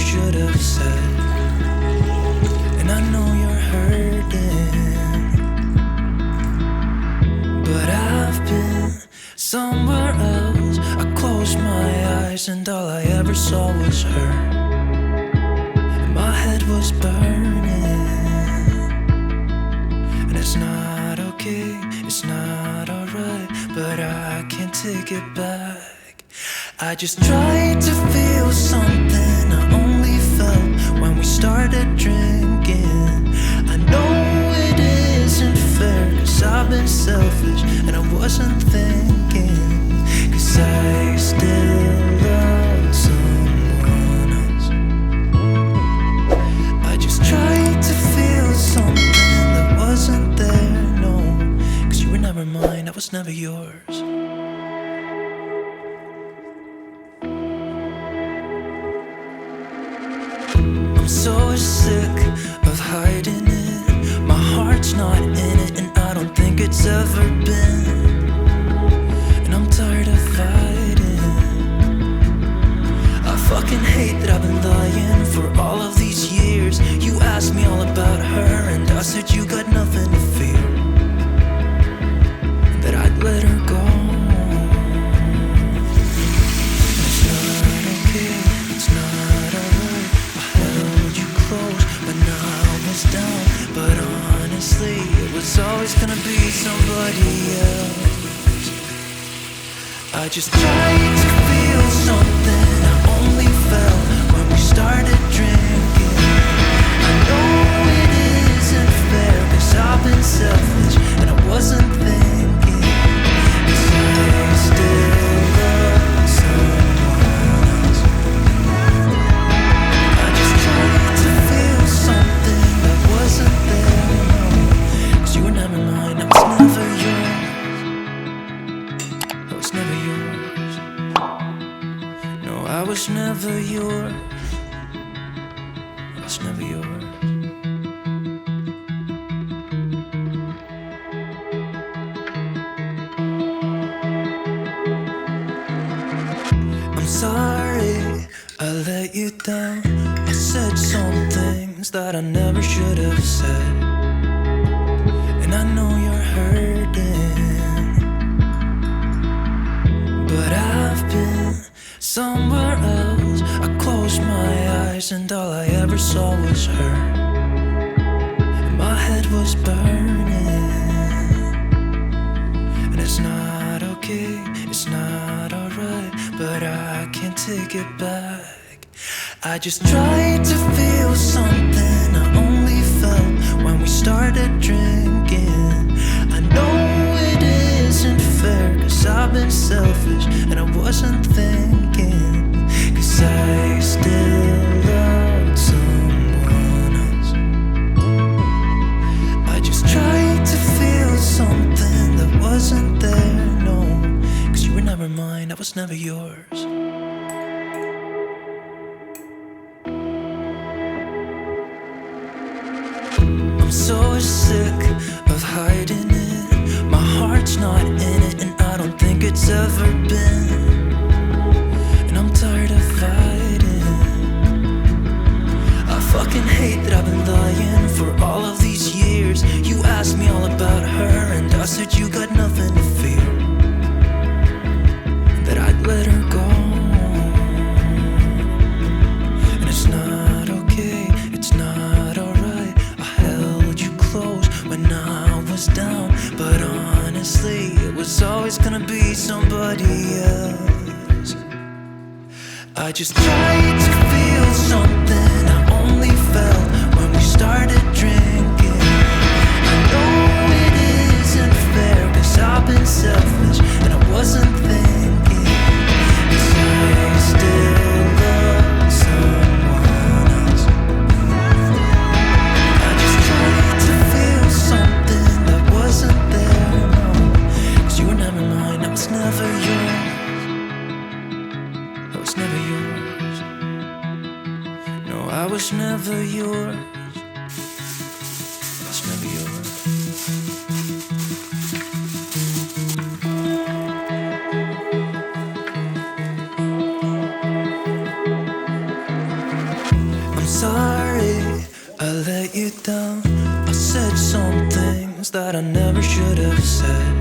should have said. And I know you're hurting, but I've been somewhere else. I closed my eyes and all I ever saw was her, and my head was burning. And it's not okay, it's not alright, but I can't take it back. I just tried to feel something I only felt when we started drinking. I know it isn't fair, 'cause I've been selfish and I wasn't thinking, 'cause I still love someone else. I just tried to feel something that wasn't there, no, 'cause you were never mine, I was never yours. I'm so sick of hiding it. My heart's not in it, and I don't think it's ever been. And I'm tired of fighting. I fucking hate that I've been lying for all of these years. You asked me all about her, and I said you got nothing to fear, that I'd let her go. It's not okay, it's not alright. When I was down, but honestly, it was always gonna be somebody else. I just tried to feel something I only felt when we started drinking. I know it isn't fair, 'cause I've been selfish and I wasn't thinking, 'cause I still love someone else. I just tried to feel something that wasn't there, no, 'cause you were never mine, I was never yours. I was never yours. No, I was never yours. I was never yours. I'm sorry I let you down. I said some things that I never should have said, and I know you're hurting, but I've been somewhere else. I closed my eyes and all I ever saw was her, and my head was burning. And it's not okay, it's not alright, but I can't take it back. I just tried to feel something I only felt when we started drinking. I know it isn't fair, 'cause I've been selfish and I wasn't thinking, 'cause I still loved someone else. I just tried to feel something that wasn't there, no, 'cause you were never mine, I was never yours. I'm so sick of hiding it. My heart's not in it, and I don't think it's ever been. And I'm tired of fighting. I fucking hate that I've been lying for all of these years. You asked me all about her, and I said you got nothing to fear, that I'd let her go. And it's not okay, it's not alright. I held you close when I was down, but honestly, it was always gonna be somebody else. I just tried to feel something I only felt when we started drinking. I know it isn't fair, 'cause I've been selfish and I wasn't thinking, 'cause I still love someone else. I just tried to feel something that wasn't there, no, 'cause you were never mine, I was never yours. I was never yours. No, I'm sorry I let you down. I said some things that I never should have said.